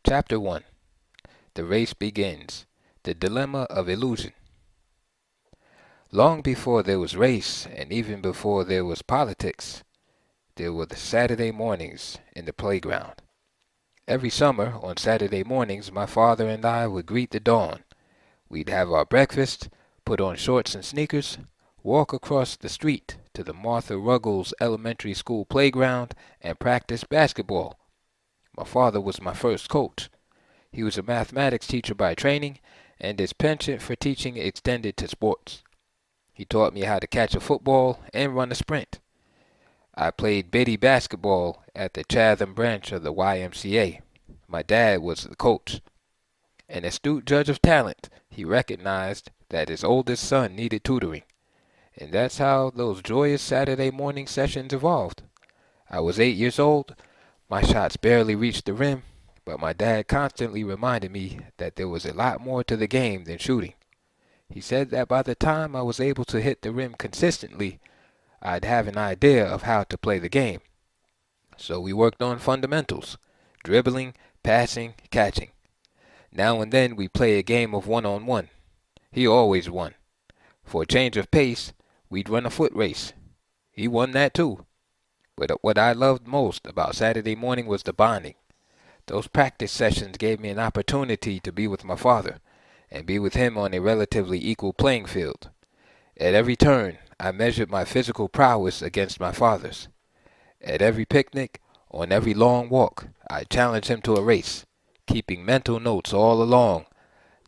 Chapter 1. The Race Begins. The Dilemma of Illusion. Long before there was race, and even before there was politics, there were the Saturday mornings in the playground. Every summer, on Saturday mornings, my father and I would greet the dawn. We'd have our breakfast, put on shorts and sneakers, walk across the street to the Martha Ruggles Elementary School playground, and practice basketball. My father was my first coach. He was a mathematics teacher by training, and his penchant for teaching extended to sports. He taught me how to catch a football and run a sprint. I played bitty basketball at the Chatham branch of the YMCA. My dad was the coach. An astute judge of talent, he recognized that his oldest son needed tutoring. And that's how those joyous Saturday morning sessions evolved. I was 8 years old. My shots barely reached the rim, but my dad constantly reminded me that there was a lot more to the game than shooting. He said that by the time I was able to hit the rim consistently, I'd have an idea of how to play the game. So we worked on fundamentals: dribbling, passing, catching. Now and then we play a game of one-on-one. He always won. For a change of pace, we'd run a foot race. He won that too. But what I loved most about Saturday morning was the bonding. Those practice sessions gave me an opportunity to be with my father, and be with him on a relatively equal playing field. At every turn, I measured my physical prowess against my father's. At every picnic, on every long walk, I challenged him to a race, keeping mental notes all along,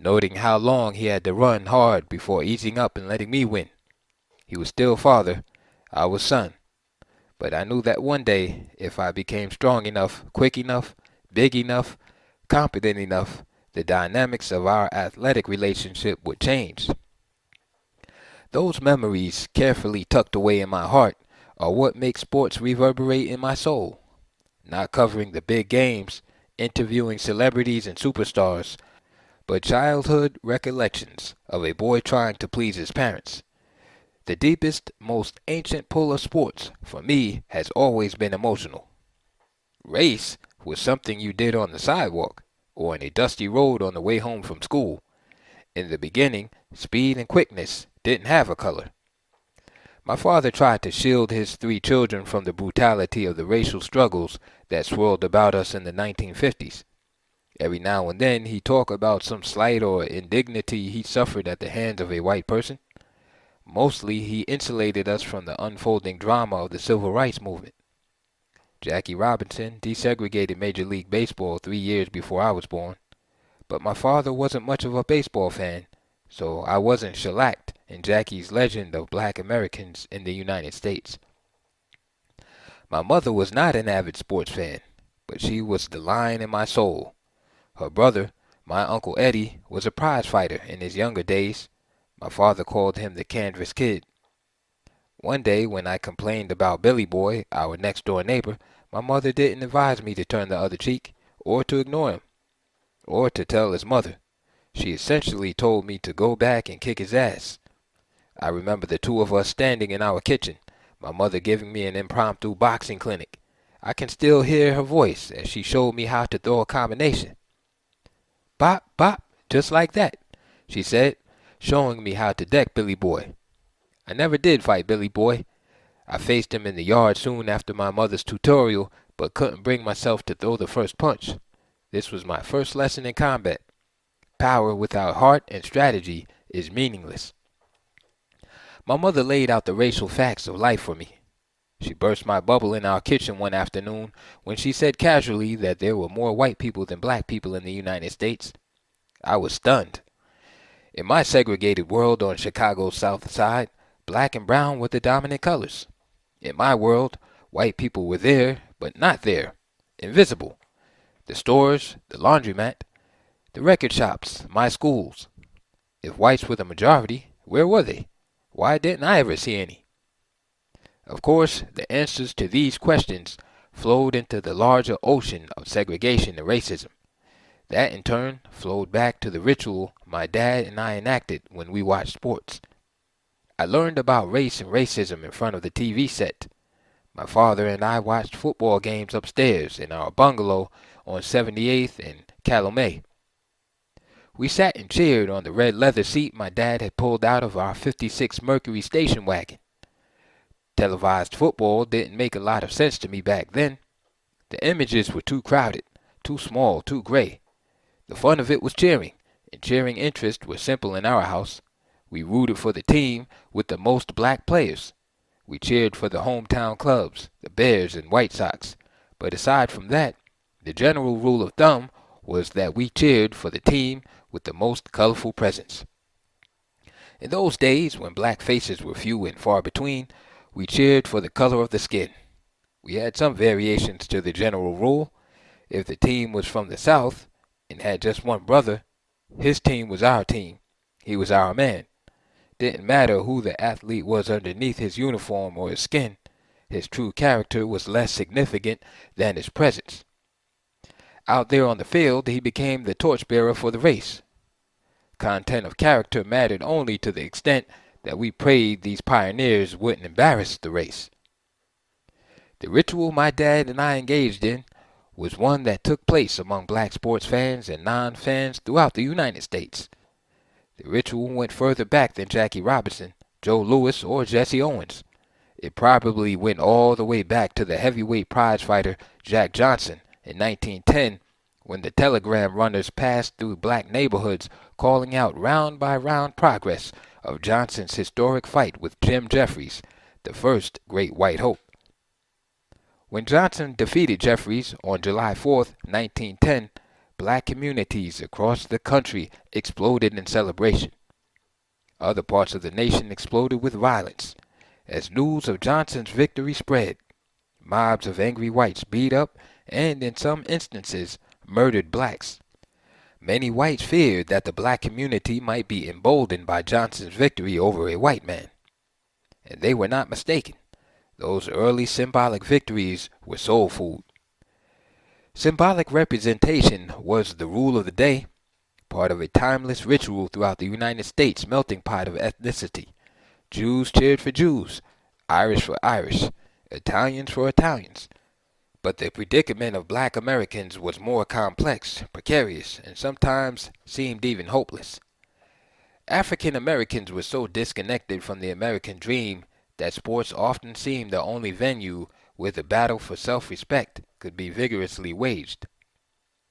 noting how long he had to run hard before easing up and letting me win. He was still father, I was son. But I knew that one day, if I became strong enough, quick enough, big enough, competent enough, the dynamics of our athletic relationship would change. Those memories, carefully tucked away in my heart, are what make sports reverberate in my soul. Not covering the big games, interviewing celebrities and superstars, but childhood recollections of a boy trying to please his parents. The deepest, most ancient pull of sports, for me, has always been emotional. Race was something you did on the sidewalk, or in a dusty road on the way home from school. In the beginning, speed and quickness didn't have a color. My father tried to shield his 3 children from the brutality of the racial struggles that swirled about us in the 1950s. Every now and then he'd talk about some slight or indignity he suffered at the hands of a white person. Mostly he insulated us from the unfolding drama of the Civil Rights Movement. Jackie Robinson desegregated Major League Baseball 3 years before I was born. But my father wasn't much of a baseball fan, so I wasn't shellacked in Jackie's legend of black Americans in the United States. My mother was not an avid sports fan, but she was the lion in my soul. Her brother, my Uncle Eddie, was a prize fighter in his younger days. My father called him the Canvas Kid. One day when I complained about Billy Boy, our next-door neighbor, my mother didn't advise me to turn the other cheek, or to ignore him, or to tell his mother. She essentially told me to go back and kick his ass. I remember the two of us standing in our kitchen, my mother giving me an impromptu boxing clinic. I can still hear her voice as she showed me how to throw a combination. "Bop, bop, just like that," she said, showing me how to deck Billy Boy. I never did fight Billy Boy. I faced him in the yard soon after my mother's tutorial, but couldn't bring myself to throw the first punch. This was my first lesson in combat. Power without heart and strategy is meaningless. My mother laid out the racial facts of life for me. She burst my bubble in our kitchen one afternoon when she said casually that there were more white people than black people in the United States. I was stunned. In my segregated world on Chicago's South Side, black and brown were the dominant colors. In my world, white people were there, but not there, invisible. The stores, the laundromat, the record shops, my schools. If whites were the majority, where were they? Why didn't I ever see any? Of course, the answers to these questions flowed into the larger ocean of segregation and racism. That, in turn, flowed back to the ritual my dad and I enacted when we watched sports. I learned about race and racism in front of the TV set. My father and I watched football games upstairs in our bungalow on 78th and Calumet. We sat and cheered on the red leather seat my dad had pulled out of our 56 Mercury station wagon. Televised football didn't make a lot of sense to me back then. The images were too crowded, too small, too gray. The fun of it was cheering, and cheering interest was simple in our house. We rooted for the team with the most black players. We cheered for the hometown clubs, the Bears and White Sox. But aside from that, the general rule of thumb was that we cheered for the team with the most colorful presents. In those days, when black faces were few and far between, we cheered for the color of the skin. We had some variations to the general rule. If the team was from the South and had just one brother, his team was our team. He was our man. Didn't matter who the athlete was underneath his uniform or his skin. His true character was less significant than his presence. Out there on the field, he became the torchbearer for the race. Content of character mattered only to the extent that we prayed these pioneers wouldn't embarrass the race. The ritual my dad and I engaged in was one that took place among black sports fans and non-fans throughout the United States. The ritual went further back than Jackie Robinson, Joe Louis, or Jesse Owens. It probably went all the way back to the heavyweight prizefighter Jack Johnson in 1910, when the telegram runners passed through black neighborhoods calling out round-by-round progress of Johnson's historic fight with Jim Jeffries, the first Great White Hope. When Johnson defeated Jeffries on July 4, 1910, black communities across the country exploded in celebration. Other parts of the nation exploded with violence. As news of Johnson's victory spread, mobs of angry whites beat up and, in some instances, murdered blacks. Many whites feared that the black community might be emboldened by Johnson's victory over a white man. And they were not mistaken. Those early symbolic victories were soul food. Symbolic representation was the rule of the day, part of a timeless ritual throughout the United States melting pot of ethnicity. Jews cheered for Jews, Irish for Irish, Italians for Italians. But the predicament of black Americans was more complex, precarious, and sometimes seemed even hopeless. African Americans were so disconnected from the American dream that sports often seemed the only venue where the battle for self-respect could be vigorously waged.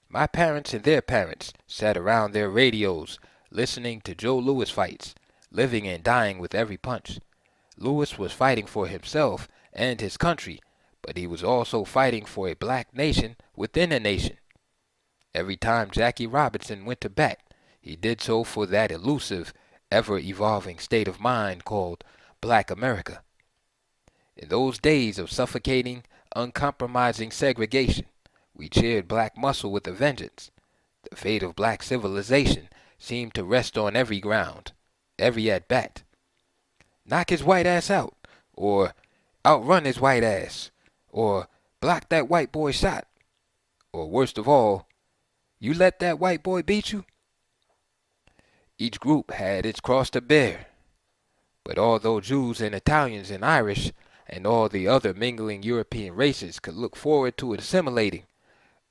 My parents and their parents sat around their radios, listening to Joe Louis fights, living and dying with every punch. Louis was fighting for himself and his country, but he was also fighting for a black nation within a nation. Every time Jackie Robinson went to bat, he did so for that elusive, ever-evolving state of mind called Black America. In those days of suffocating, uncompromising segregation, we cheered black muscle with a vengeance. The fate of black civilization seemed to rest on every ground, every at-bat. Knock his white ass out, or outrun his white ass, or block that white boy shot, or worst of all, you let that white boy beat you. Each group had its cross to bear. But although Jews and Italians and Irish and all the other mingling European races could look forward to assimilating,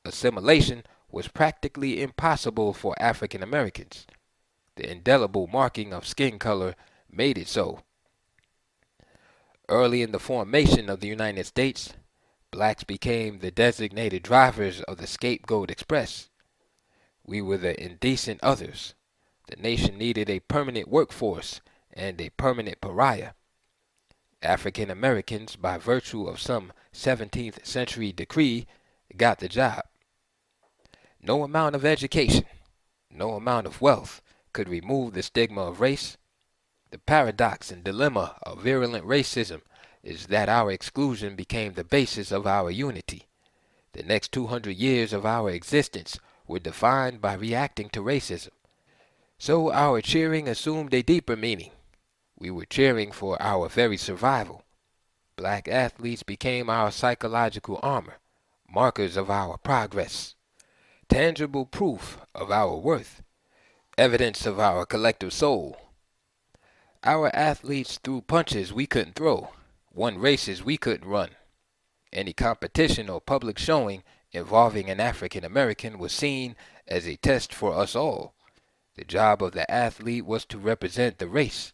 assimilation was practically impossible for African Americans. The indelible marking of skin color made it so. Early in the formation of the United States, blacks became the designated drivers of the scapegoat express. We were the indecent others. The nation needed a permanent workforce and a permanent pariah. African Americans, by virtue of some 17th century decree, got the job. No amount of education, no amount of wealth could remove the stigma of race. The paradox and dilemma of virulent racism is that our exclusion became the basis of our unity. The next 200 years of our existence were defined by reacting to racism. So our cheering assumed a deeper meaning. We were cheering for our very survival. Black athletes became our psychological armor, markers of our progress, tangible proof of our worth, evidence of our collective soul. Our athletes threw punches we couldn't throw, won races we couldn't run. Any competition or public showing involving an African American was seen as a test for us all. The job of the athlete was to represent the race.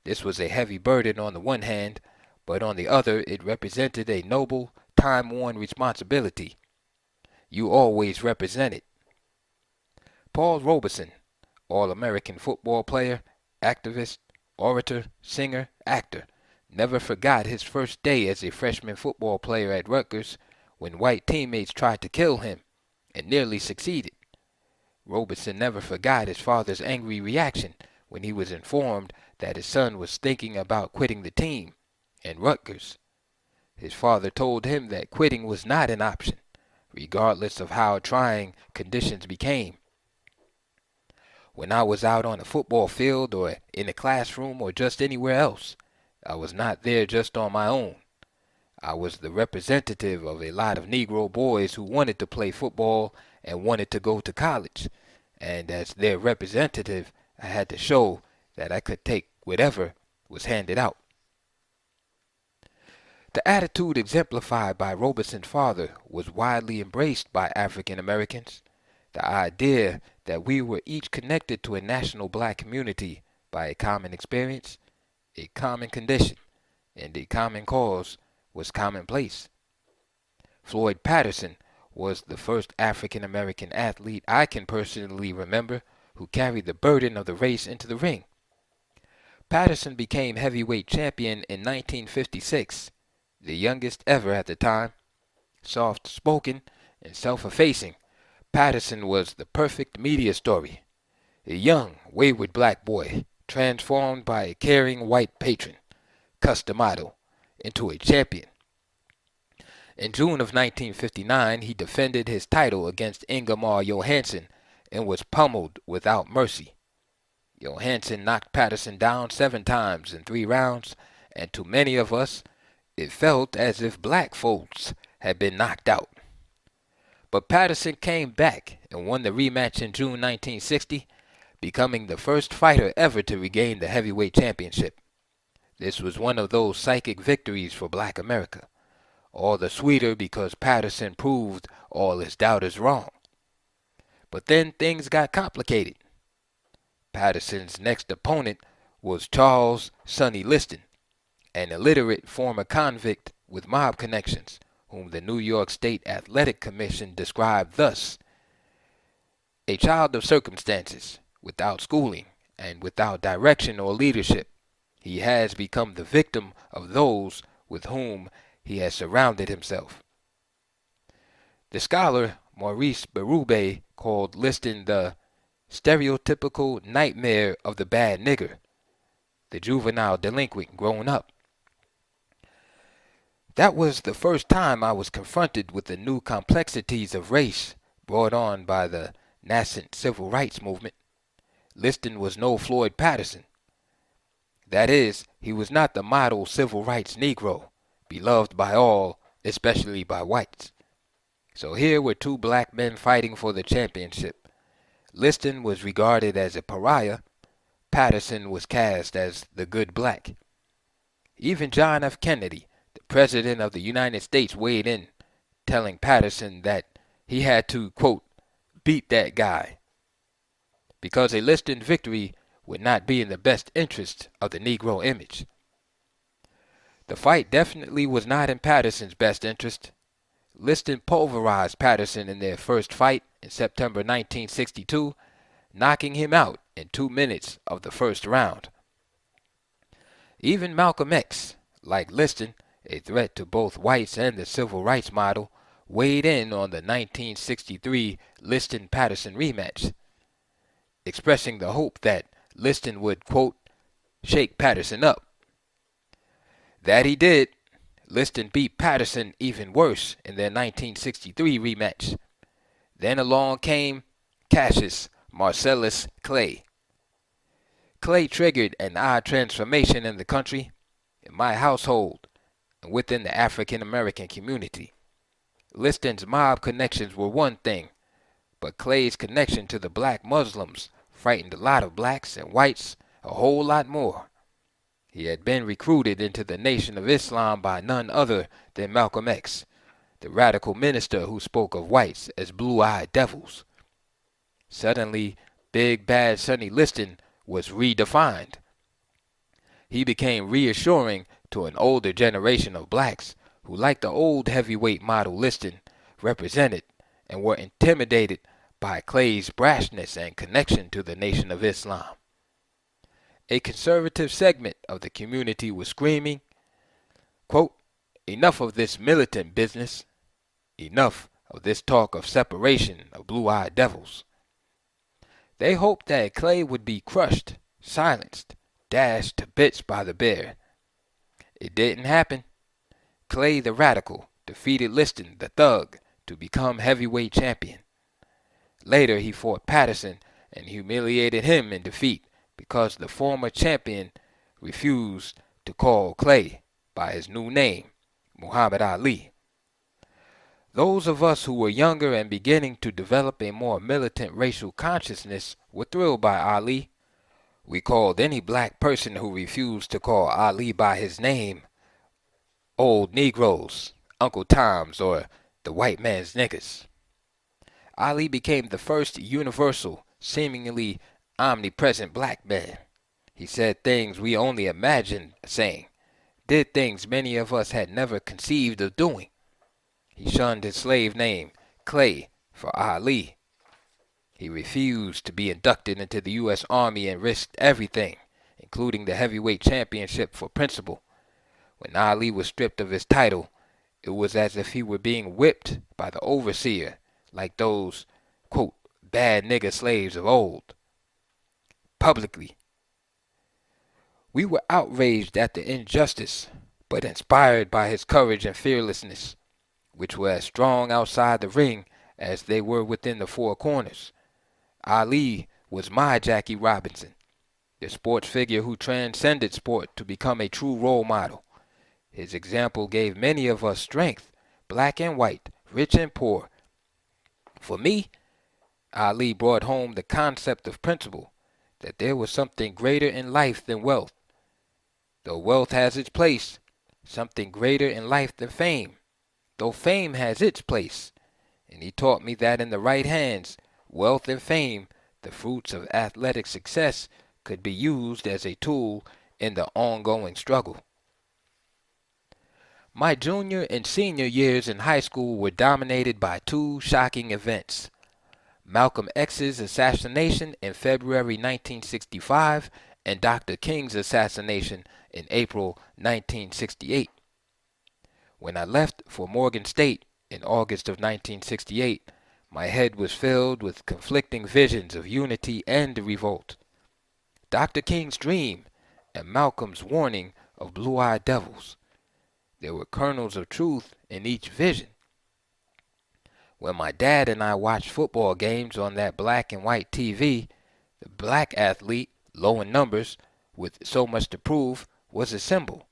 This was a heavy burden on the one hand, but on the other it represented a noble, time-worn responsibility. You always represented. Paul Robeson, All-American football player, activist, orator, singer, actor, never forgot his first day as a freshman football player at Rutgers when white teammates tried to kill him and nearly succeeded. Robeson never forgot his father's angry reaction when he was informed that his son was thinking about quitting the team and Rutgers. His father told him that quitting was not an option, regardless of how trying conditions became. When I was out on a football field or in a classroom or just anywhere else, I was not there just on my own. I was the representative of a lot of Negro boys who wanted to play football and wanted to go to college, and as their representative, I had to show that I could take whatever was handed out. The attitude exemplified by Robeson's father was widely embraced by African Americans. The idea that we were each connected to a national black community by a common experience, a common condition, and a common cause was commonplace. Floyd Patterson was the first African American athlete I can personally remember who carried the burden of the race into the ring. Patterson became heavyweight champion in 1956, the youngest ever at the time. Soft-spoken and self-effacing, Patterson was the perfect media story. A young, wayward black boy transformed by a caring white patron, Customado, into a champion. In June of 1959, he defended his title against Ingemar Johansson and was pummeled without mercy. Johansson knocked Patterson down 7 times in 3 rounds, and to many of us, it felt as if black folks had been knocked out. But Patterson came back and won the rematch in June 1960, becoming the first fighter ever to regain the heavyweight championship. This was one of those psychic victories for black America, all the sweeter because Patterson proved all his doubters wrong. But then things got complicated. Patterson's next opponent was Charles "Sonny" Liston, an illiterate former convict with mob connections, whom the New York State Athletic Commission described thus: a child of circumstances, without schooling, and without direction or leadership. He has become the victim of those with whom he has surrounded himself. The scholar Maurice Berube called Liston the stereotypical nightmare of the bad nigger, the juvenile delinquent grown up. That was the first time I was confronted with the new complexities of race brought on by the nascent civil rights movement. Liston was no Floyd Patterson. That is, he was not the model civil rights Negro, beloved by all, especially by whites. So here were 2 black men fighting for the championship. Liston was regarded as a pariah. Patterson was cast as the good black. Even John F. Kennedy, the President of the United States, weighed in, telling Patterson that he had to, quote, beat that guy, because a Liston victory would not be in the best interest of the Negro image. The fight definitely was not in Patterson's best interest. Liston pulverized Patterson in their first fight in September 1962, knocking him out in 2 minutes of the first round. Even Malcolm X, like Liston, a threat to both whites and the civil rights model, weighed in on the 1963 Liston-Patterson rematch, expressing the hope that Liston would, quote, shake Patterson up. That he did. Liston beat Patterson even worse in their 1963 rematch. Then along came Cassius Marcellus Clay. Clay triggered an odd transformation in the country, in my household, and within the African American community. Liston's mob connections were one thing, but Clay's connection to the black Muslims frightened a lot of blacks and whites a whole lot more. He had been recruited into the Nation of Islam by none other than Malcolm X, the radical minister who spoke of whites as blue-eyed devils. Suddenly, big bad Sonny Liston was redefined. He became reassuring to an older generation of blacks who, like the old heavyweight model Liston, represented and were intimidated by Clay's brashness and connection to the Nation of Islam. A conservative segment of the community was screaming, quote, "Enough of this militant business. Enough of this talk of separation of blue-eyed devils." They hoped that Clay would be crushed, silenced, dashed to bits by the bear. It didn't happen. Clay the radical defeated Liston the thug to become heavyweight champion. Later he fought Patterson and humiliated him in defeat because the former champion refused to call Clay by his new name, Muhammad Ali. Those of us who were younger and beginning to develop a more militant racial consciousness were thrilled by Ali. We called any black person who refused to call Ali by his name old Negroes, Uncle Toms, or the white man's niggas. Ali became the first universal, seemingly omnipresent black man. He said things we only imagined saying, did things many of us had never conceived of doing. He shunned his slave name, Clay, for Ali. He refused to be inducted into the U.S. Army and risked everything, including the heavyweight championship, for principle. When Ali was stripped of his title, it was as if he were being whipped by the overseer, like those, quote, bad nigger slaves of old. Publicly. We were outraged at the injustice, but inspired by his courage and fearlessness, which were as strong outside the ring as they were within the four corners. Ali was my Jackie Robinson, the sports figure who transcended sport to become a true role model. His example gave many of us strength, black and white, rich and poor. For me, Ali brought home the concept of principle, that there was something greater in life than wealth. Though wealth has its place, something greater in life than fame. Though fame has its place, and he taught me that in the right hands, wealth and fame, the fruits of athletic success, could be used as a tool in the ongoing struggle. My junior and senior years in high school were dominated by two shocking events: Malcolm X's assassination in February 1965 and Dr. King's assassination in April 1968. When I left for Morgan State in August of 1968, my head was filled with conflicting visions of unity and revolt. Dr. King's dream and Malcolm's warning of blue-eyed devils. There were kernels of truth in each vision. When my dad and I watched football games on that black and white TV, the black athlete, low in numbers, with so much to prove, was a symbol.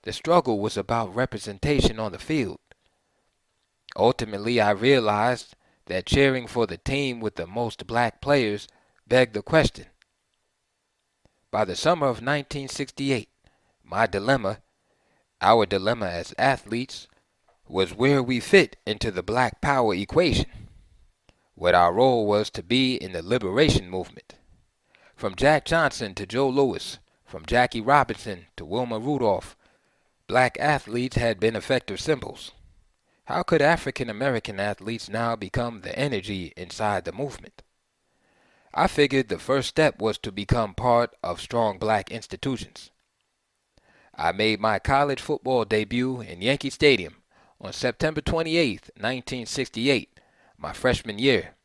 The struggle was about representation on the field. Ultimately, I realized that cheering for the team with the most black players begged the question. By the summer of 1968, my dilemma, our dilemma as athletes, was where we fit into the black power equation, what our role was to be in the liberation movement. From Jack Johnson to Joe Louis, from Jackie Robinson to Wilma Rudolph, black athletes had been effective symbols. How could African American athletes now become the energy inside the movement? I figured the first step was to become part of strong black institutions. I made my college football debut in Yankee Stadium on September 28, 1968, my freshman year.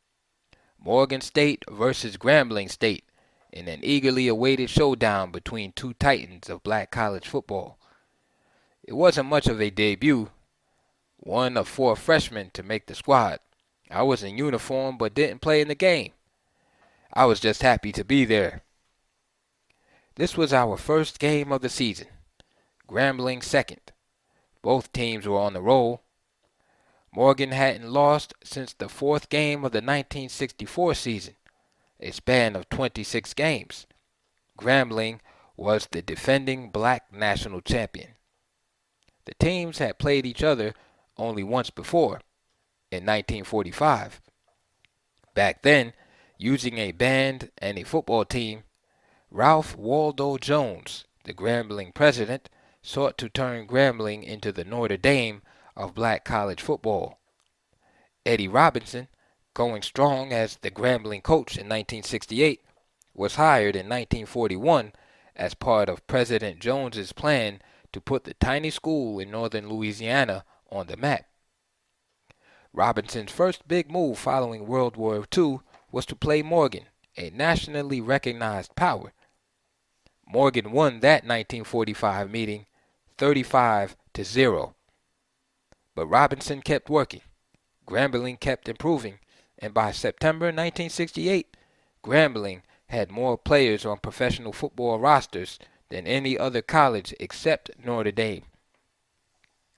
Morgan State versus Grambling State in an eagerly awaited showdown between two titans of black college football. It wasn't much of a debut, one of four freshmen to make the squad. I was in uniform but didn't play in the game. I was just happy to be there. This was our first game of the season, Grambling second. Both teams were on the roll. Morgan hadn't lost since the fourth game of the 1964 season, a span of 26 games. Grambling was the defending black national champion. The teams had played each other only once before, in 1945. Back then, using a band and a football team, Ralph Waldo Jones, the Grambling president, sought to turn Grambling into the Notre Dame of black college football. Eddie Robinson, going strong as the Grambling coach in 1968, was hired in 1941 as part of President Jones's plan to put the tiny school in northern Louisiana on the map. Robinson's first big move following World War II was to play Morgan, a nationally recognized power. Morgan won that 1945 meeting 35-0. But Robinson kept working. Grambling kept improving, and by September 1968, Grambling had more players on professional football rosters than any other college except Notre Dame.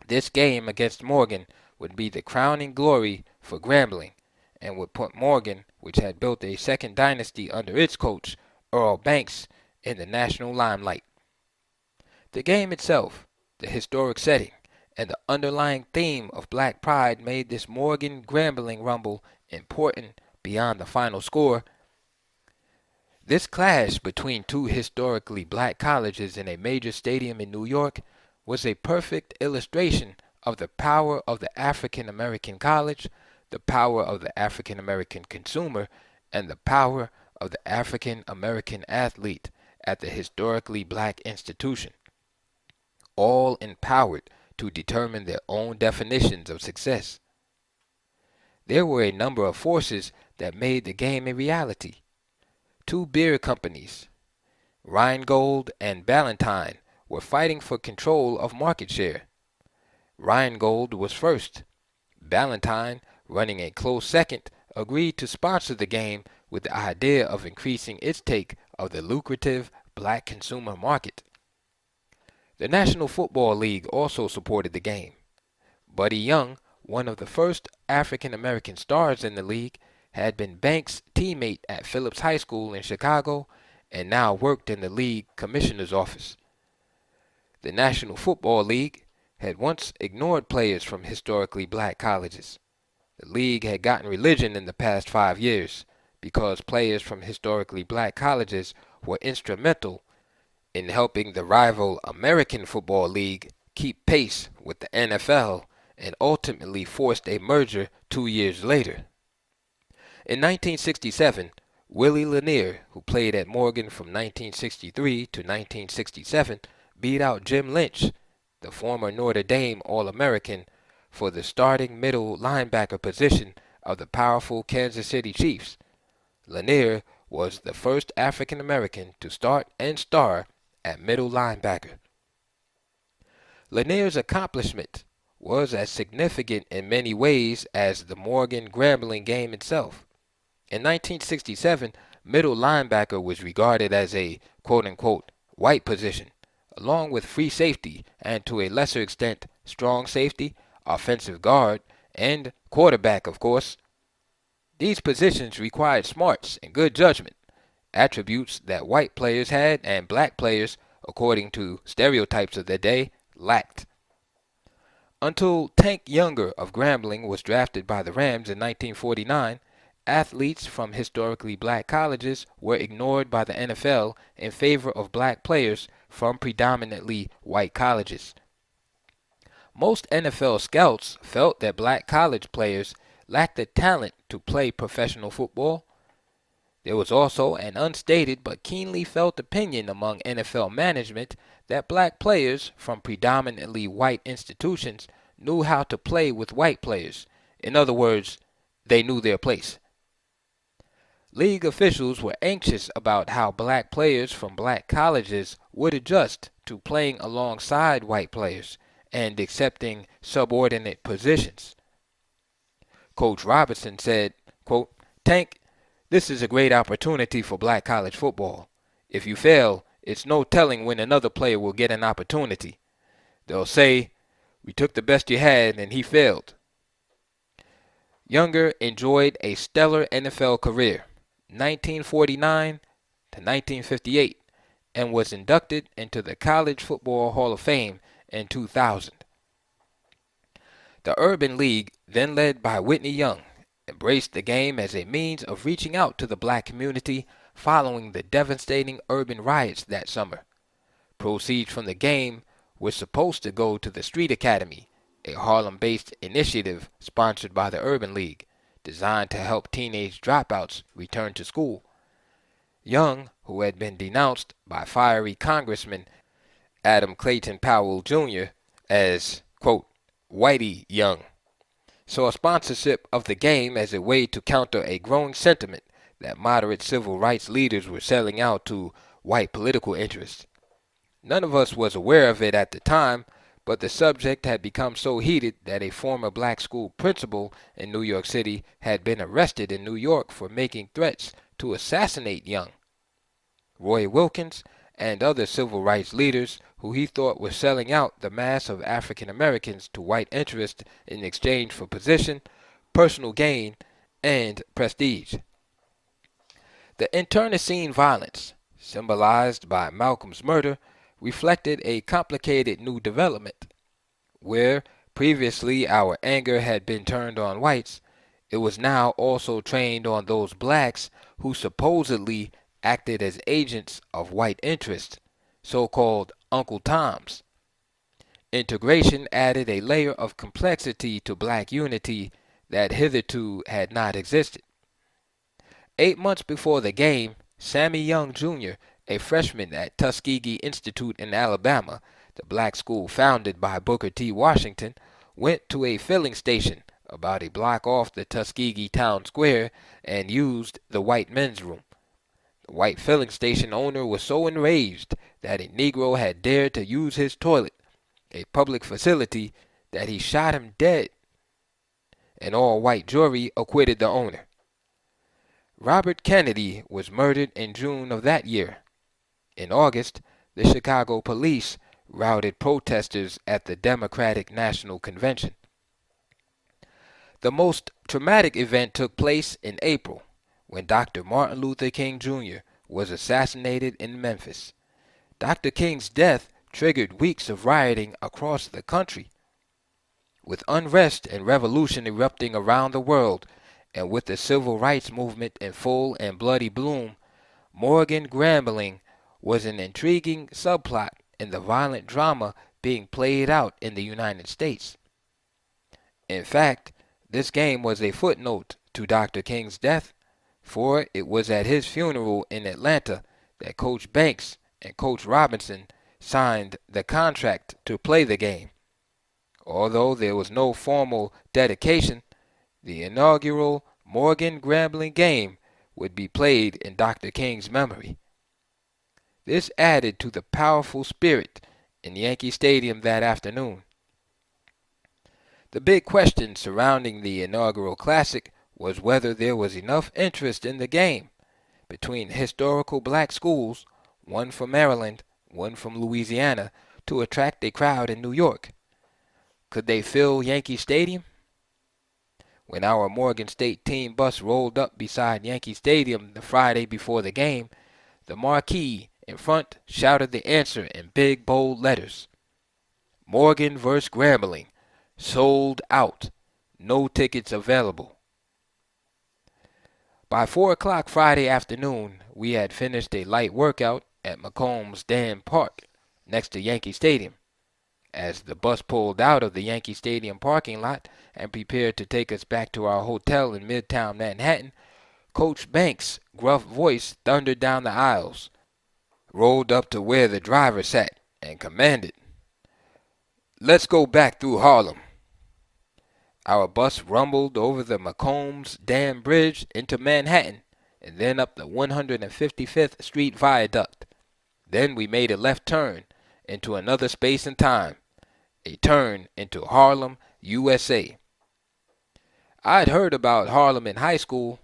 This game against Morgan would be the crowning glory for Grambling, and would put Morgan, which had built a second dynasty under its coach, Earl Banks, in the national limelight. The game itself, the historic setting, and the underlying theme of black pride made this Morgan-Grambling rumble important beyond the final score. This clash between two historically black colleges in a major stadium in New York was a perfect illustration of the power of the African American college, the power of the African American consumer, and the power of the African American athlete at the historically black institution, all empowered to determine their own definitions of success. There were a number of forces that made the game a reality. Two beer companies, Rheingold and Ballantine, were fighting for control of market share. Rheingold was first. Ballantine, running a close second, agreed to sponsor the game with the idea of increasing its take of the lucrative black consumer market. The National Football League also supported the game. Buddy Young, one of the first African American stars in the league, had been Banks' teammate at Phillips High School in Chicago and now worked in the league commissioner's office. The National Football League had once ignored players from historically black colleges. The league had gotten religion in the past 5 years because players from historically black colleges were instrumental in helping the rival American Football League keep pace with the NFL and ultimately forced a merger 2 years later. In 1967, Willie Lanier, who played at Morgan from 1963 to 1967, beat out Jim Lynch, the former Notre Dame All-American, for the starting middle linebacker position of the powerful Kansas City Chiefs. Lanier was the first African American to start and star at middle linebacker. Lanier's accomplishment was as significant in many ways as the Morgan-Grambling game itself. In 1967, middle linebacker was regarded as a quote-unquote white position, along with free safety and to a lesser extent strong safety, offensive guard, and quarterback, of course. These positions required smarts and good judgment, attributes that white players had and black players, according to stereotypes of their day, lacked. Until Tank Younger of Grambling was drafted by the Rams in 1949, athletes from historically black colleges were ignored by the NFL in favor of black players from predominantly white colleges. Most NFL scouts felt that black college players lacked the talent to play professional football. There was also an unstated but keenly felt opinion among NFL management that black players from predominantly white institutions knew how to play with white players. In other words, they knew their place. League officials were anxious about how black players from black colleges would adjust to playing alongside white players and accepting subordinate positions. Coach Robinson said, quote, "Tank, this is a great opportunity for black college football. If you fail, it's no telling when another player will get an opportunity. They'll say, we took the best you had and he failed." Younger enjoyed a stellar NFL career, 1949 to 1958, and was inducted into the College Football Hall of Fame in 2000. The Urban League, then led by Whitney Young, embraced the game as a means of reaching out to the black community following the devastating urban riots that summer. Proceeds from the game were supposed to go to the Street Academy, a Harlem-based initiative sponsored by the Urban League, designed to help teenage dropouts return to school. Young, who had been denounced by fiery Congressman Adam Clayton Powell Jr. as, quote, Whitey Young, saw sponsorship of the game as a way to counter a growing sentiment that moderate civil rights leaders were selling out to white political interests. None of us was aware of it at the time, but the subject had become so heated that a former black school principal in New York City had been arrested in New York for making threats to assassinate Young. Roy Wilkins and other civil rights leaders who he thought were selling out the mass of African Americans to white interests in exchange for position, personal gain, and prestige. The internecine violence, symbolized by Malcolm's murder, reflected a complicated new development. Where previously our anger had been turned on whites, it was now also trained on those blacks who supposedly acted as agents of white interests, so-called Uncle Toms. Integration added a layer of complexity to black unity that hitherto had not existed. 8 months before the game, Sammy Young Jr., a freshman at Tuskegee Institute in Alabama, the black school founded by Booker T. Washington, went to a filling station about a block off the Tuskegee town square and used the white men's room. The white filling station owner was so enraged that a Negro had dared to use his toilet, a public facility, that he shot him dead. An all-white jury acquitted the owner. Robert Kennedy was murdered in June of that year. In August, the Chicago police routed protesters at the Democratic National Convention. The most traumatic event took place in April, when Dr. Martin Luther King Jr. was assassinated in Memphis. Dr. King's death triggered weeks of rioting across the country. With unrest and revolution erupting around the world, and with the civil rights movement in full and bloody bloom, Morgan Grambling was an intriguing subplot in the violent drama being played out in the United States. In fact, this game was a footnote to Dr. King's death, for it was at his funeral in Atlanta that Coach Banks and Coach Robinson signed the contract to play the game. Although there was no formal dedication, the inaugural Morgan Grambling game would be played in Dr. King's memory. This added to the powerful spirit in Yankee Stadium that afternoon. The big question surrounding the inaugural Classic was whether there was enough interest in the game between historical black schools, one from Maryland, one from Louisiana, to attract a crowd in New York. Could they fill Yankee Stadium? When our Morgan State team bus rolled up beside Yankee Stadium the Friday before the game, the marquee in front shouted the answer in big, bold letters. Morgan vs. Grambling. Sold out. No tickets available. By 4 o'clock Friday afternoon, we had finished a light workout at McCombs Dam Park, next to Yankee Stadium. As the bus pulled out of the Yankee Stadium parking lot and prepared to take us back to our hotel in Midtown Manhattan, Coach Banks' gruff voice thundered down the aisles, rolled up to where the driver sat, and commanded, "Let's go back through Harlem." Our bus rumbled over the McCombs Dam Bridge into Manhattan, and then up the 155th Street Viaduct. Then we made a left turn into another space and time, a turn into Harlem, USA. I'd heard about Harlem in high school,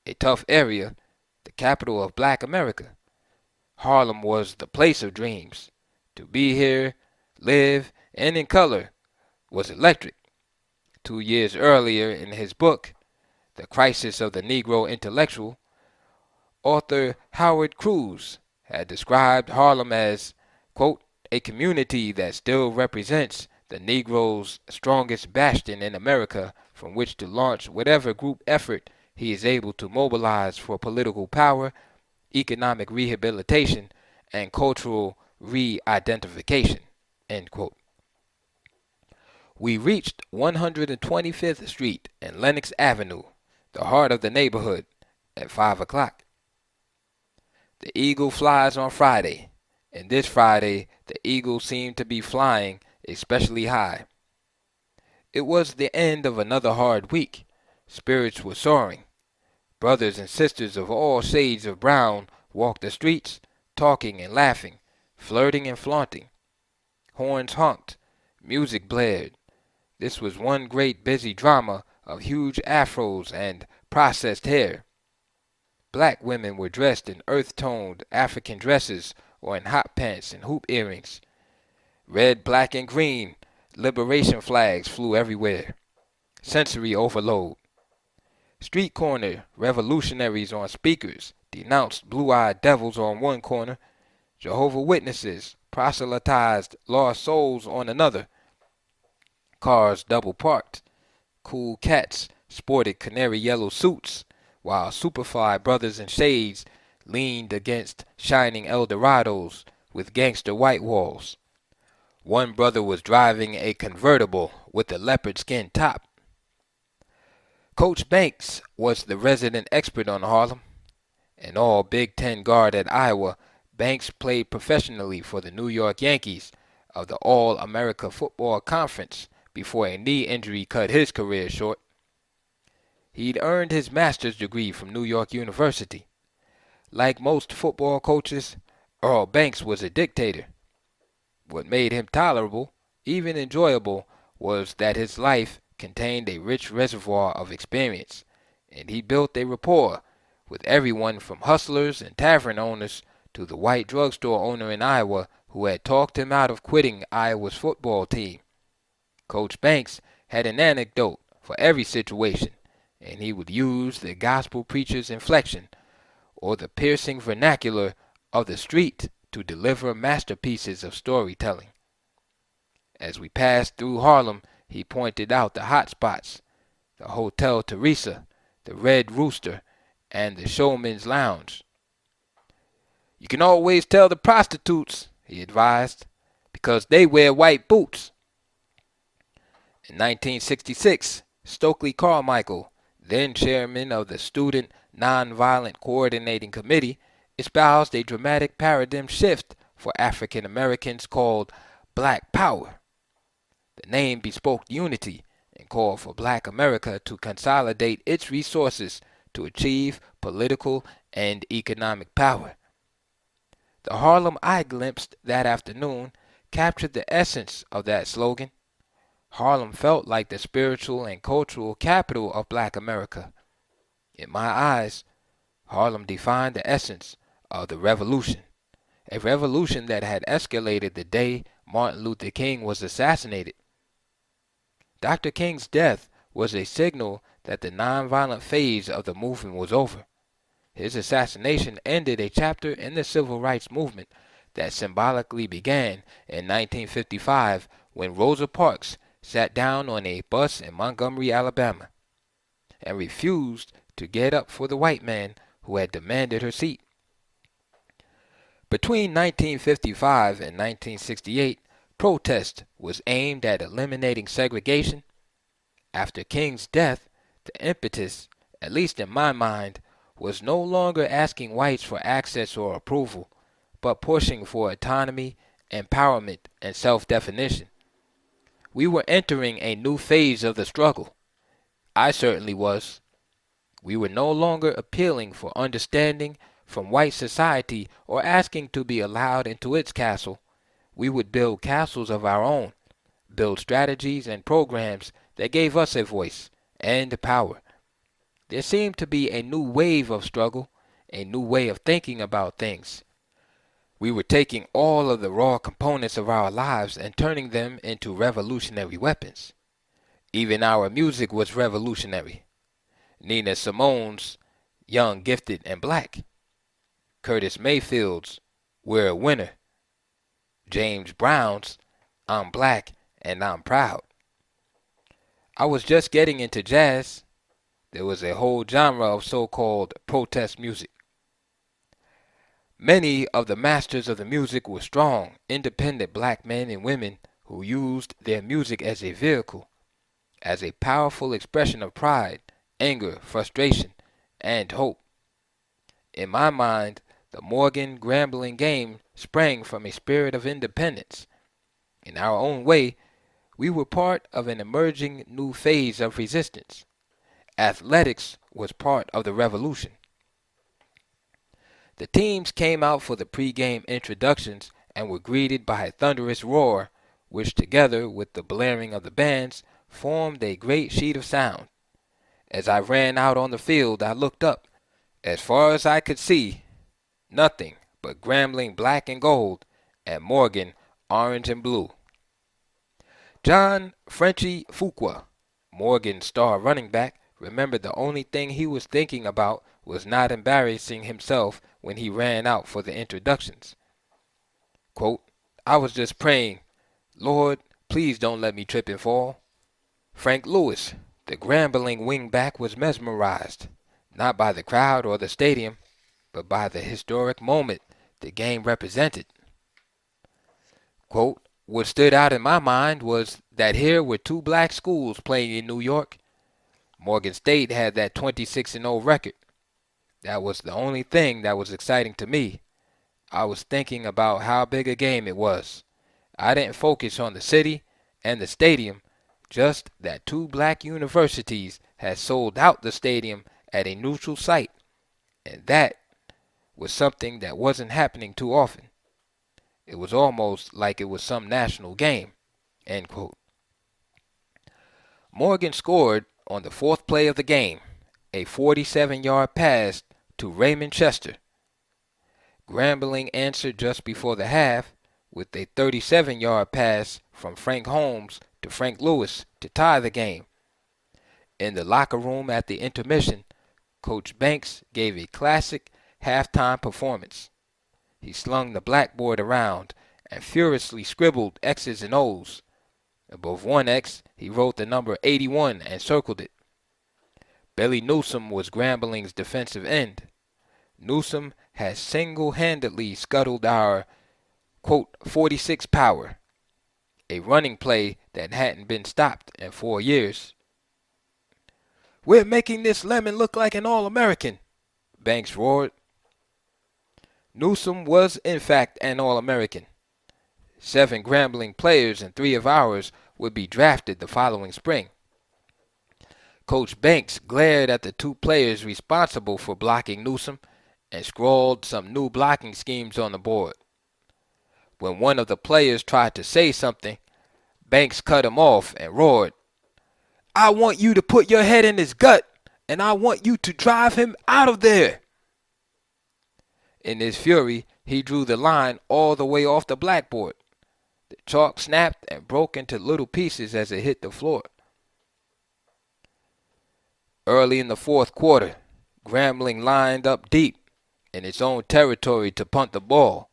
a tough area, the capital of black America. Harlem was the place of dreams. To be here, live, and in color was electric. 2 years earlier in his book, The Crisis of the Negro Intellectual, author Howard Cruz had described Harlem as, quote, a community that still represents the Negro's strongest bastion in America from which to launch whatever group effort he is able to mobilize for political power, economic rehabilitation, and cultural re-identification. End quote. We reached 125th Street and Lenox Avenue, the heart of the neighborhood, at 5 o'clock. The eagle flies on Friday, and this Friday the eagle seemed to be flying especially high. It was the end of another hard week. Spirits were soaring. Brothers and sisters of all shades of brown walked the streets, talking and laughing, flirting and flaunting. Horns honked, music blared. This was one great busy drama of huge afros and processed hair. Black women were dressed in earth-toned African dresses or in hot pants and hoop earrings. Red, black, and green liberation flags flew everywhere. Sensory overload. Street corner revolutionaries on speakers denounced blue-eyed devils on one corner. Jehovah's Witnesses proselytized lost souls on another. Cars double parked. Cool cats sported canary yellow suits, while superfly brothers in shades leaned against shining Eldorados with gangster white walls. One brother was driving a convertible with a leopard skin top. Coach Banks was the resident expert on Harlem. An all Big Ten guard at Iowa, Banks played professionally for the New York Yankees of the All-America Football Conference before a knee injury cut his career short. He'd earned his master's degree from New York University. Like most football coaches, Earl Banks was a dictator. What made him tolerable, even enjoyable, was that his life contained a rich reservoir of experience, and he built a rapport with everyone from hustlers and tavern owners to the white drugstore owner in Iowa who had talked him out of quitting Iowa's football team. Coach Banks had an anecdote for every situation, and he would use the gospel preacher's inflection or the piercing vernacular of the street to deliver masterpieces of storytelling. As we passed through Harlem, he pointed out the hot spots, the Hotel Teresa, the Red Rooster, and the Showman's Lounge. "You can always tell the prostitutes," he advised, "because they wear white boots." In 1966, Stokely Carmichael, then chairman of the Student Nonviolent Coordinating Committee, espoused a dramatic paradigm shift for African Americans called Black Power. The name bespoke unity and called for Black America to consolidate its resources to achieve political and economic power. The Harlem I glimpsed that afternoon captured the essence of that slogan. Harlem felt like the spiritual and cultural capital of Black America. In my eyes, Harlem defined the essence of the revolution, a revolution that had escalated the day Martin Luther King was assassinated. Dr. King's death was a signal that the nonviolent phase of the movement was over. His assassination ended a chapter in the civil rights movement that symbolically began in 1955 when Rosa Parks sat down on a bus in Montgomery, Alabama, and refused to get up for the white man who had demanded her seat. Between 1955 and 1968, protest was aimed at eliminating segregation. After King's death, the impetus, at least in my mind, was no longer asking whites for access or approval, but pushing for autonomy, empowerment, and self-definition. We were entering a new phase of the struggle. I certainly was. We were no longer appealing for understanding from white society or asking to be allowed into its castle. We would build castles of our own, build strategies and programs that gave us a voice and power. There seemed to be a new wave of struggle, a new way of thinking about things. We were taking all of the raw components of our lives and turning them into revolutionary weapons. Even our music was revolutionary. Nina Simone's Young, Gifted, and Black. Curtis Mayfield's We're a Winner. James Brown's I'm Black and I'm proud. I was just getting into jazz. There was a whole genre of so-called protest music. Many of the masters of the music were strong, independent black men and women who used their music as a vehicle, as a powerful expression of pride, anger, frustration, and hope. In my mind, the Morgan Grambling game sprang from a spirit of independence. In our own way, we were part of an emerging new phase of resistance. Athletics was part of the revolution. The teams came out for the pre-game introductions and were greeted by a thunderous roar, which together with the blaring of the bands formed a great sheet of sound. As I ran out on the field, I looked up. As far as I could see, nothing but Grambling black and gold and Morgan orange and blue. John Frenchie Fuqua, Morgan's star running back, remembered the only thing he was thinking about was not embarrassing himself when he ran out for the introductions. Quote, I was just praying, Lord, please don't let me trip and fall. Frank Lewis, the Grambling wingback, was mesmerized, not by the crowd or the stadium, but by the historic moment the game represented. Quote, what stood out in my mind was that here were two black schools playing in New York. Morgan State had that 26-0 record. That was the only thing that was exciting to me. I was thinking about how big a game it was. I didn't focus on the city and the stadium, just that two black universities had sold out the stadium at a neutral site, and that was something that wasn't happening too often. It was almost like it was some national game. End quote. Morgan scored on the fourth play of the game, a 47-yard pass to Raymond Chester. Grambling answered just before the half with a 37-yard pass from Frank Holmes to Frank Lewis to tie the game. In the locker room at the intermission, Coach Banks gave a classic halftime performance. He slung the blackboard around and furiously scribbled X's and O's. Above one X, he wrote the number 81 and circled it. Billy Newsome was Grambling's defensive end. Newsome has single-handedly scuttled our, quote, 46 power, a running play that hadn't been stopped in 4 years. We're making this Lemon look like an All-American, Banks roared. Newsome was in fact an All-American. 7 Grambling players and 3 of ours would be drafted the following spring. Coach Banks glared at the 2 players responsible for blocking Newsome and scrawled some new blocking schemes on the board. When one of the players tried to say something, Banks cut him off and roared, I want you to put your head in his gut, and I want you to drive him out of there. In his fury, he drew the line all the way off the blackboard. The chalk snapped and broke into little pieces as it hit the floor. Early in the fourth quarter, Grambling lined up deep in its own territory to punt the ball.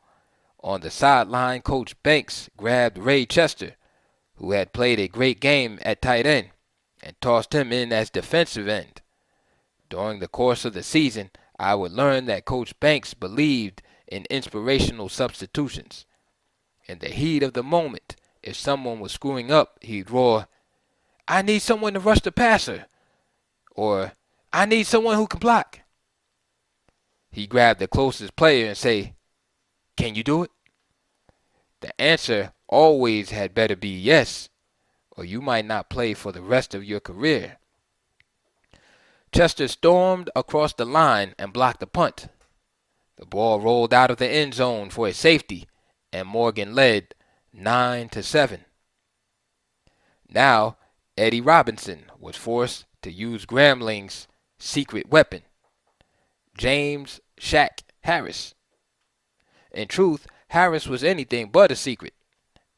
On the sideline, Coach Banks grabbed Ray Chester, who had played a great game at tight end, and tossed him in as defensive end. During the course of the season, I would learn that Coach Banks believed in inspirational substitutions. In the heat of the moment, if someone was screwing up, he'd roar, I need someone to rush the passer, or I need someone who can block. He'd grab the closest player and say, can you do it? The answer always had better be yes, or you might not play for the rest of your career. Chester stormed across the line and blocked the punt. The ball rolled out of the end zone for a safety, and Morgan led 9-7. Now, Eddie Robinson was forced to use Grambling's secret weapon, James Shaq Harris. In truth, Harris was anything but a secret.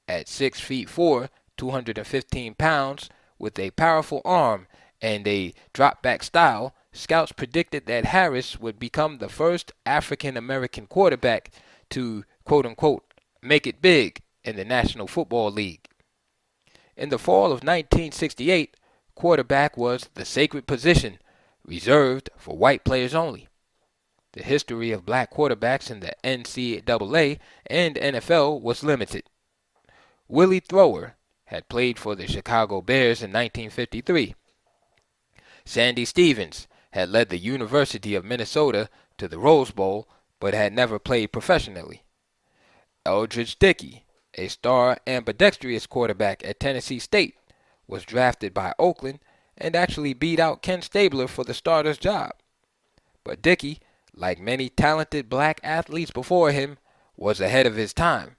At 6'4", 215 pounds, with a powerful arm and a drop-back style, scouts predicted that Harris would become the first African-American quarterback to, quote-unquote, make it big in the National Football League. In the fall of 1968, quarterback was the sacred position reserved for white players only. The history of black quarterbacks in the NCAA and NFL was limited. Willie Thrower had played for the Chicago Bears in 1953. Sandy Stevens had led the University of Minnesota to the Rose Bowl but had never played professionally. Eldridge Dickey, a star ambidextrous quarterback at Tennessee State, was drafted by Oakland and actually beat out Ken Stabler for the starter's job. But Dickey, like many talented black athletes before him, was ahead of his time,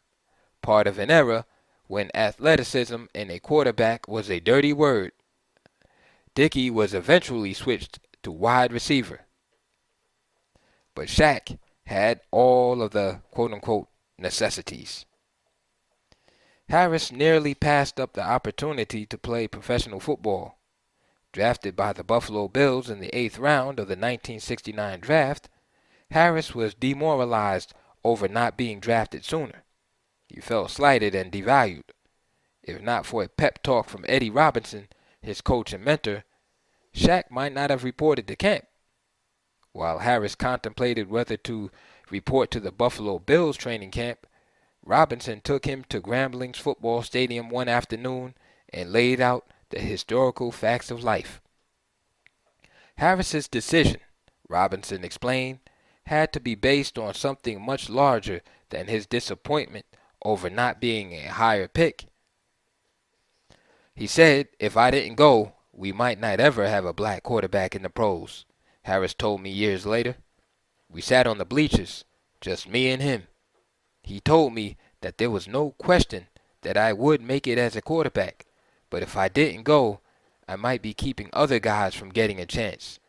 part of an era when athleticism in a quarterback was a dirty word. Dickey was eventually switched to wide receiver. But Shaq had all of the quote-unquote necessities. Harris nearly passed up the opportunity to play professional football. Drafted by the Buffalo Bills in the 8th round of the 1969 draft, Harris was demoralized over not being drafted sooner. He felt slighted and devalued. If not for a pep talk from Eddie Robinson, his coach and mentor, Shaq might not have reported to camp. While Harris contemplated whether to report to the Buffalo Bills training camp, Robinson took him to Grambling's football stadium one afternoon and laid out the historical facts of life. Harris's decision, Robinson explained, had to be based on something much larger than his disappointment over not being a higher pick. He said, "If I didn't go, we might not ever have a black quarterback in the pros," Harris told me years later. "We sat on the bleachers, just me and him. He told me that there was no question that I would make it as a quarterback, but if I didn't go, I might be keeping other guys from getting a chance.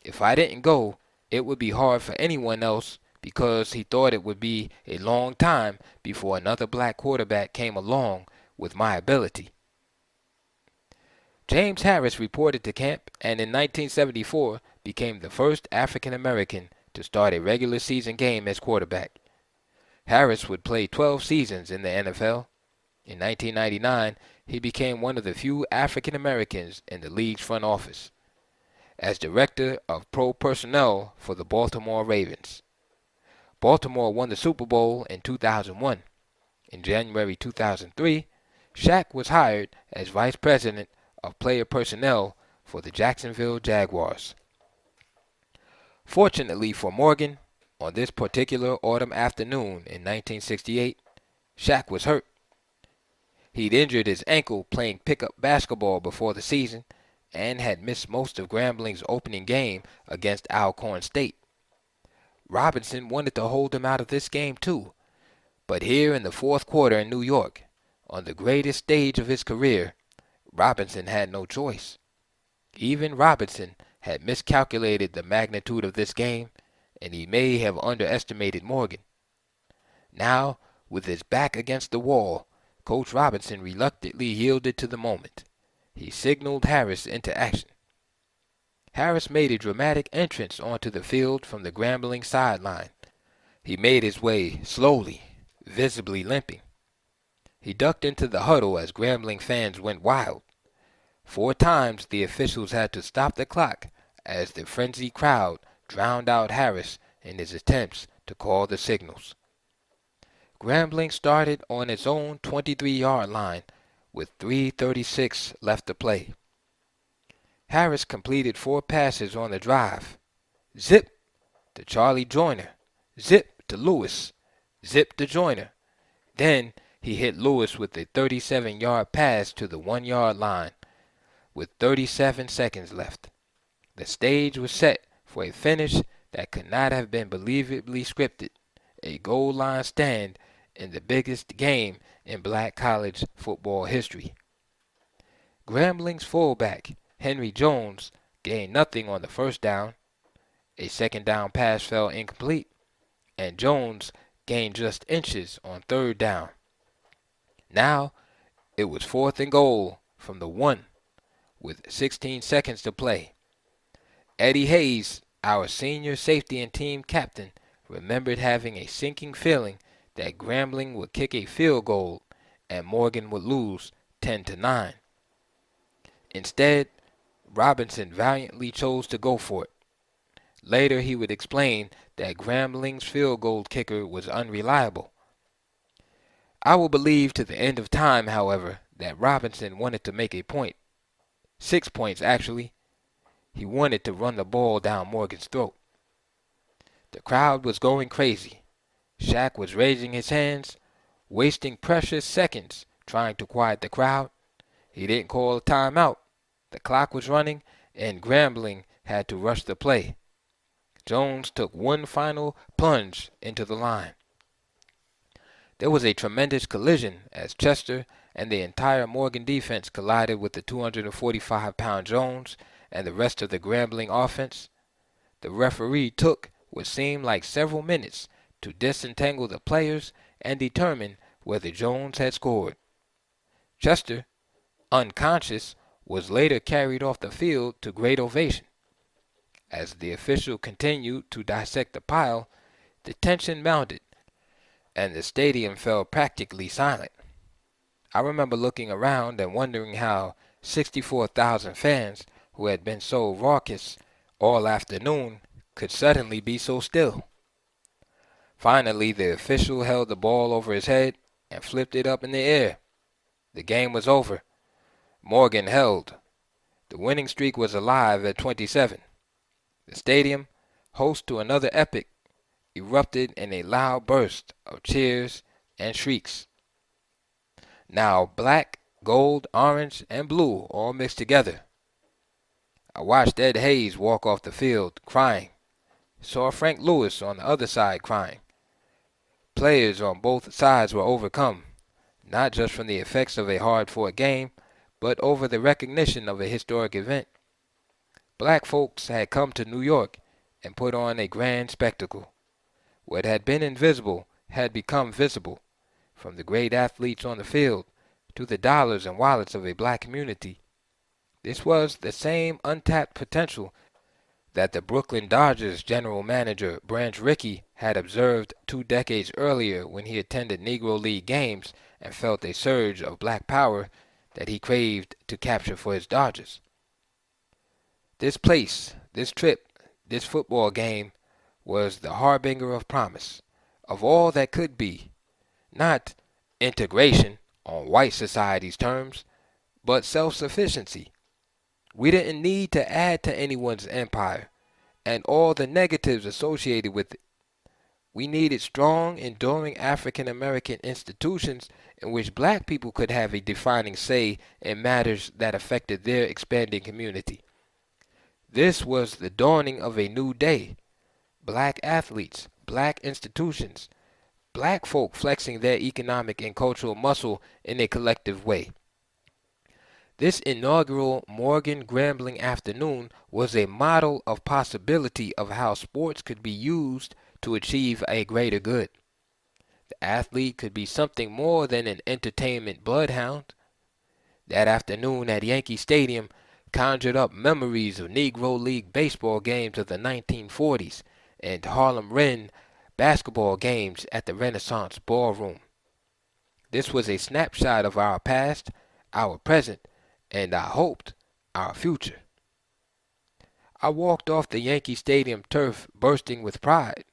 If I didn't go, it would be hard for anyone else because he thought it would be a long time before another black quarterback came along with my ability." James Harris reported to camp and in 1974 became the first African American to start a regular season game as quarterback. Harris would play 12 seasons in the NFL. In 1999, he became one of the few African Americans in the league's front office, as director of pro personnel for the Baltimore Ravens. Baltimore won the Super Bowl in 2001. In January 2003, Shaq was hired as vice president of player personnel for the Jacksonville Jaguars. Fortunately for Morgan, on this particular autumn afternoon in 1968, Shaq was hurt. He'd injured his ankle playing pickup basketball before the season and had missed most of Grambling's opening game against Alcorn State. Robinson wanted to hold him out of this game too, but here in the fourth quarter in New York, on the greatest stage of his career, Robinson had no choice. Even Robinson had miscalculated the magnitude of this game, and he may have underestimated Morgan. Now, with his back against the wall, Coach Robinson reluctantly yielded to the moment. He signaled Harris into action. Harris made a dramatic entrance onto the field from the Grambling sideline. He made his way slowly, visibly limping. He ducked into the huddle as Grambling fans went wild. 4 times the officials had to stop the clock as the frenzied crowd drowned out Harris in his attempts to call the signals. Grambling started on its own 23-yard line with 3:36 left to play. Harris completed 4 passes on the drive. Zip to Charlie Joyner. Zip to Lewis. Zip to Joyner. Then he hit Lewis with a 37-yard pass to the 1-yard line with 37 seconds left. The stage was set for a finish that could not have been believably scripted, a goal line stand in the biggest game in black college football history. Grambling's fullback, Henry Jones, gained nothing on the first down. A second down pass fell incomplete, and Jones gained just inches on third down. Now it was 4th and goal from the 1 with 16 seconds to play. Eddie Hayes, our senior safety and team captain, remembered having a sinking feeling that Grambling would kick a field goal and Morgan would lose 10-9. Instead, Robinson valiantly chose to go for it. Later he would explain that Grambling's field goal kicker was unreliable. I will believe to the end of time, however, that Robinson wanted to make a point. 6 points, actually. He wanted to run the ball down Morgan's throat. The crowd was going crazy. Shaq was raising his hands, wasting precious seconds trying to quiet the crowd. He didn't call a timeout. The clock was running, and Grambling had to rush the play. Jones took one final plunge into the line. There was a tremendous collision as Chester and the entire Morgan defense collided with the 245-pound Jones and the rest of the Grambling offense. The referee took what seemed like several minutes to disentangle the players and determine whether Jones had scored. Chester, unconscious, was later carried off the field to great ovation. As the official continued to dissect the pile, the tension mounted, and the stadium fell practically silent. I remember looking around and wondering how 64,000 fans who had been so raucous all afternoon could suddenly be so still. Finally, the official held the ball over his head and flipped it up in the air. The game was over. Morgan held. The winning streak was alive at 27. The stadium, host to another epic, erupted in a loud burst of cheers and shrieks. Now black, gold, orange, and blue all mixed together. I watched Ed Hayes walk off the field crying. Saw Frank Lewis on the other side crying. Players on both sides were overcome, not just from the effects of a hard-fought game, but over the recognition of a historic event. Black folks had come to New York and put on a grand spectacle. What had been invisible had become visible, from the great athletes on the field to the dollars and wallets of a black community. This was the same untapped potential that the Brooklyn Dodgers general manager Branch Rickey had observed 2 decades earlier when he attended Negro League games and felt a surge of black power that he craved to capture for his Dodgers. This place, this trip, this football game was the harbinger of promise, of all that could be, not integration on white society's terms, but self-sufficiency. We didn't need to add to anyone's empire and all the negatives associated with it. We needed strong, enduring African-American institutions in which black people could have a defining say in matters that affected their expanding community. This was the dawning of a new day. Black athletes, black institutions, black folk flexing their economic and cultural muscle in a collective way. This inaugural Morgan Grambling afternoon was a model of possibility of how sports could be used to achieve a greater good. The athlete could be something more than an entertainment bloodhound. That afternoon at Yankee Stadium conjured up memories of Negro League baseball games of the 1940s and Harlem Ren basketball games at the Renaissance Ballroom. This was a snapshot of our past, our present, and I hoped, our future. I walked off the Yankee Stadium turf bursting with pride,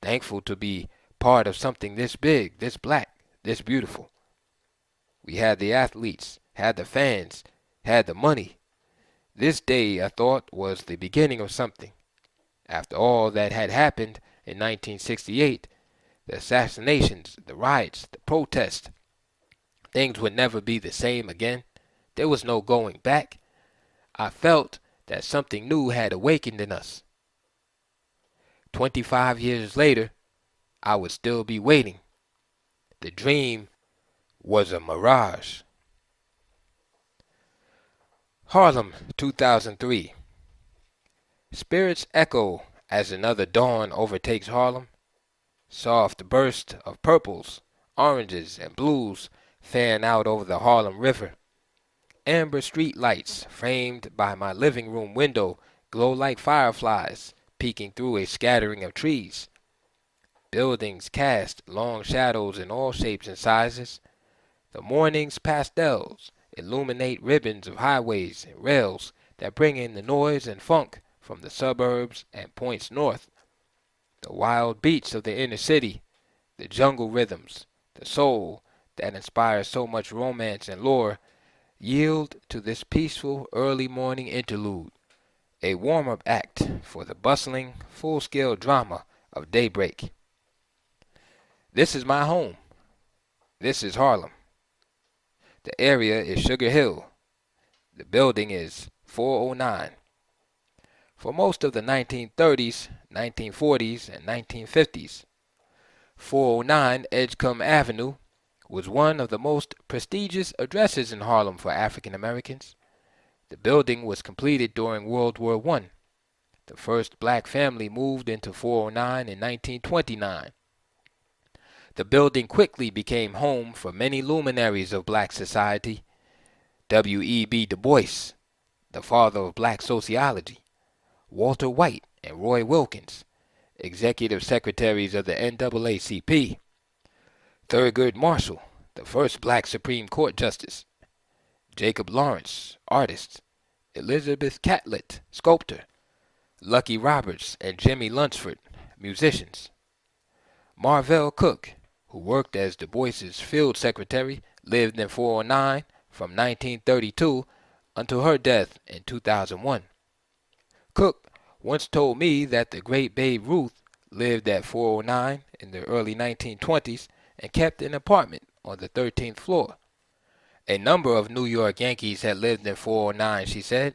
thankful to be part of something this big, this black, this beautiful. We had the athletes, had the fans, had the money. This day, I thought, was the beginning of something. After all that had happened in 1968, the assassinations, the riots, the protests, things would never be the same again. There was no going back. I felt that something new had awakened in us. 25 years later, I would still be waiting. The dream was a mirage. Harlem, 2003. Spirits echo as another dawn overtakes Harlem. Soft bursts of purples, oranges, and blues fan out over the Harlem River. Amber street lights framed by my living room window glow like fireflies peeking through a scattering of trees. Buildings cast long shadows in all shapes and sizes. The morning's pastels illuminate ribbons of highways and rails that bring in the noise and funk from the suburbs and points north, the wild beats of the inner city, the jungle rhythms, the soul that inspires so much romance and lore, yield to this peaceful early morning interlude, a warm-up act for the bustling, full-scale drama of daybreak. This is my home. This is Harlem. The area is Sugar Hill. The building is 409. For most of the 1930s, 1940s, and 1950s, 409 Edgecombe Avenue was one of the most prestigious addresses in Harlem for African Americans. The building was completed during World War I. The first black family moved into 409 in 1929. The building quickly became home for many luminaries of black society. W.E.B. Du Bois, the father of black sociology, Walter White and Roy Wilkins, executive secretaries of the NAACP, Thurgood Marshall, the first black Supreme Court justice, Jacob Lawrence, artist, Elizabeth Catlett, sculptor, Lucky Roberts and Jimmy Lunsford, musicians, Marvell Cook, who worked as Du Bois's field secretary, lived in 409 from 1932 until her death in 2001. Cook once told me that the great Babe Ruth lived at 409 in the early 1920s and kept an apartment on the 13th floor. A number of New York Yankees had lived in 409, she said.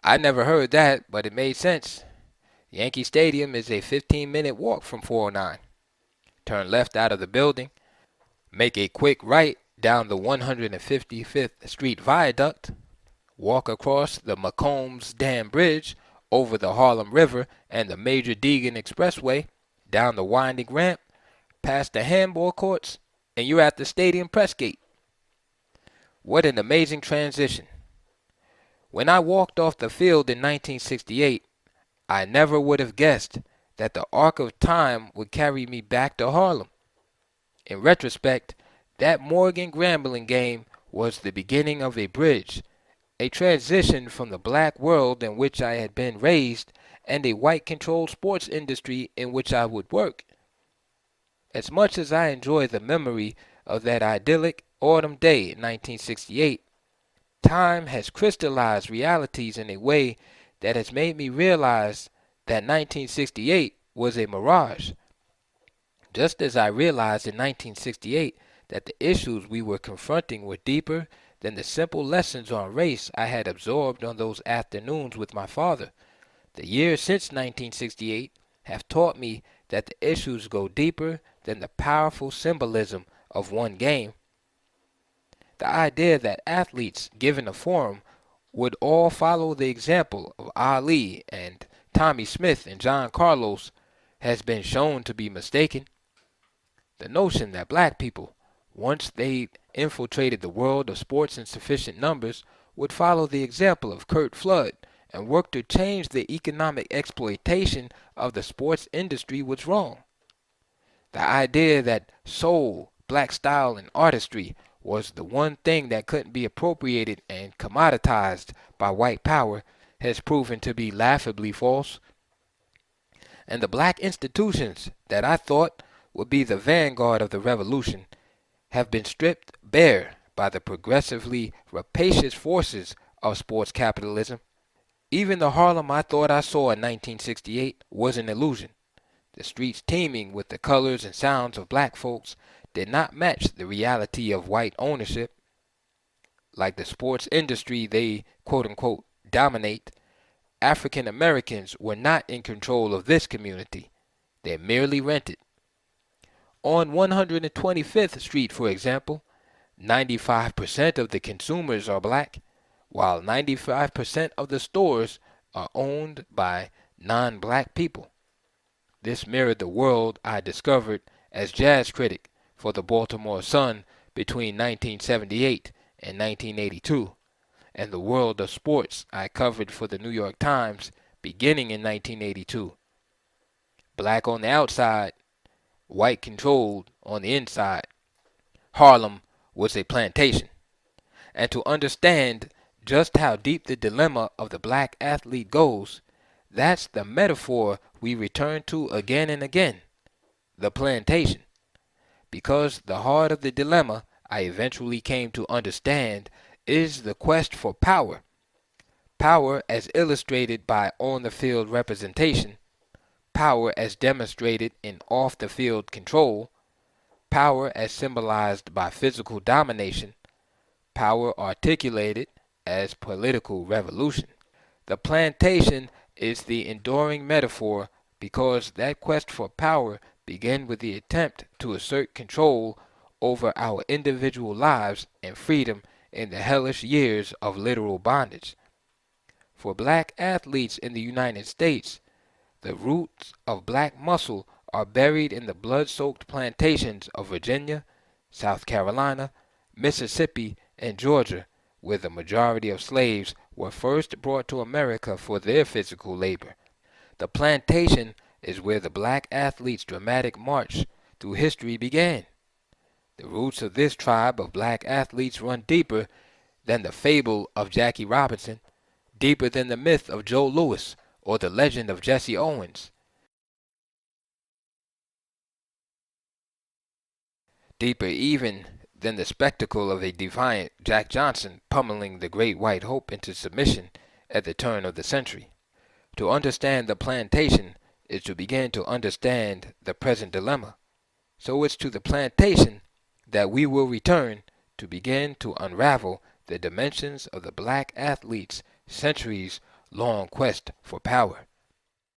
I never heard that, but it made sense. Yankee Stadium is a 15-minute walk from 409. Turn left out of the building, make a quick right down the 155th Street Viaduct, walk across the McCombs Dam Bridge over the Harlem River and the Major Deegan Expressway, down the winding ramp, past the handball courts, and you're at the stadium press gate. What an amazing transition. When I walked off the field in 1968, I never would have guessed that the arc of time would carry me back to Harlem. In retrospect, that Morgan Grambling game was the beginning of a bridge, a transition from the black world in which I had been raised and a white-controlled sports industry in which I would work. As much as I enjoy the memory of that idyllic autumn day in 1968, time has crystallized realities in a way that has made me realize that 1968 was a mirage. Just as I realized in 1968 that the issues we were confronting were deeper than the simple lessons on race I had absorbed on those afternoons with my father, the years since 1968 have taught me that the issues go deeper than the powerful symbolism of one game. The idea that athletes, given a forum, would all follow the example of Ali and Tommy Smith and John Carlos has been shown to be mistaken. The notion that black people, once they infiltrated the world of sports in sufficient numbers, would follow the example of Curt Flood and work to change the economic exploitation of the sports industry was wrong. The idea that soul, black style, and artistry was the one thing that couldn't be appropriated and commoditized by white power has proven to be laughably false. And the black institutions that I thought would be the vanguard of the revolution have been stripped bare by the progressively rapacious forces of sports capitalism. Even the Harlem I thought I saw in 1968 was an illusion. The streets teeming with the colors and sounds of black folks did not match the reality of white ownership. Like the sports industry they quote-unquote dominate, African Americans were not in control of this community. They merely rented. On 125th Street, for example, 95% of the consumers are black, while 95% of the stores are owned by non-black people. This mirrored the world I discovered as jazz critic for the Baltimore Sun between 1978 and 1982, and the world of sports I covered for the New York Times beginning in 1982. Black on the outside, white controlled on the inside. Harlem was a plantation. And to understand just how deep the dilemma of the black athlete goes, that's the metaphor we return to again and again, the plantation. Because the heart of the dilemma I eventually came to understand is the quest for power. Power as illustrated by on-the-field representation, power as demonstrated in off-the-field control, power as symbolized by physical domination, power articulated as political revolution. The plantation is the enduring metaphor because that quest for power began with the attempt to assert control over our individual lives and freedom in the hellish years of literal bondage. For black athletes in the United States, the roots of black muscle are buried in the blood-soaked plantations of Virginia, South Carolina, Mississippi, and Georgia, where the majority of slaves were first brought to America for their physical labor. The plantation is where the black athlete's dramatic march through history began. The roots of this tribe of black athletes run deeper than the fable of Jackie Robinson, deeper than the myth of Joe Louis or the legend of Jesse Owens, deeper even than the spectacle of a defiant Jack Johnson pummeling the great white hope into submission at the turn of the century. To understand the plantation is to begin to understand the present dilemma. So it's to the plantation that we will return to begin to unravel the dimensions of the black athlete's centuries-long quest for power.